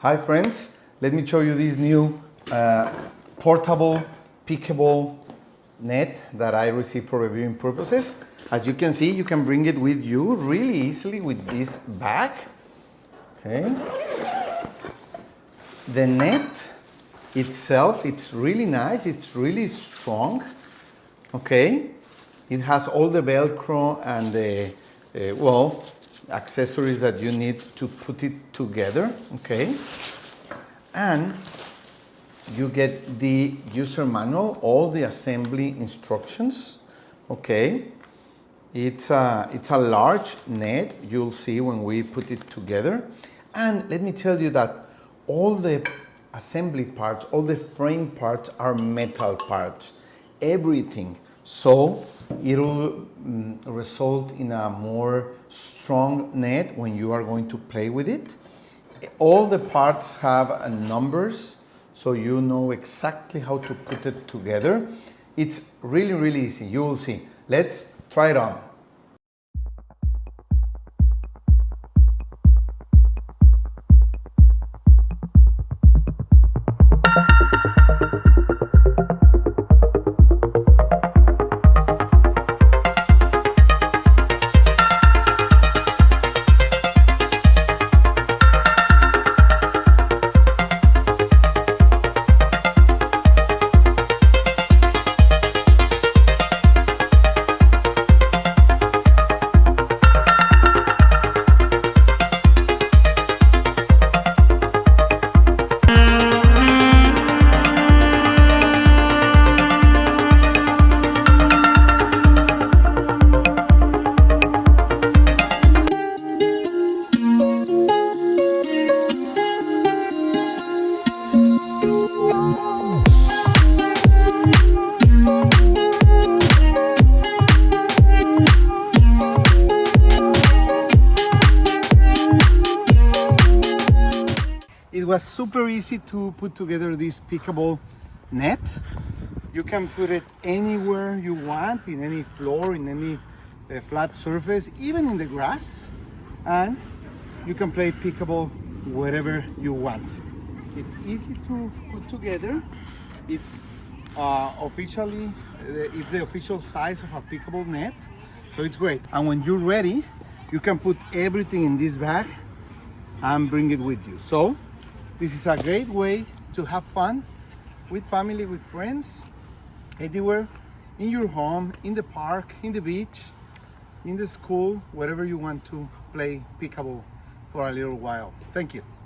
Hi friends, let me show you this new portable Pickleball net that I received for reviewing purposes. As you can see, you can bring it with you really easily with this bag. Okay. The net itself, it's really nice, it's really strong. Okay. It has all the Velcro and the, accessories that you need to put it together, okay? And you get the user manual, all the assembly instructions, okay? It's a large net, you'll see when we put it together. And let me tell you that all the assembly parts, all the frame parts are metal parts, everything. So it'll result in a more strong net when you are going to play with it. All the parts have numbers, so you know exactly how to put it together. It's really, really easy. You will see. Let's try it on. It was super easy to put together this Pickleball net. You can put it anywhere you want, in any floor, in any flat surface, even in the grass. And you can play Pickleball wherever you want. It's easy to put together. It's it's the official size of a Pickleball net. So it's great. And when you're ready, you can put everything in this bag and bring it with you. So this is a great way to have fun with family, with friends, anywhere, in your home, in the park, in the beach, in the school, wherever you want to play Pickleball for a little while. Thank you.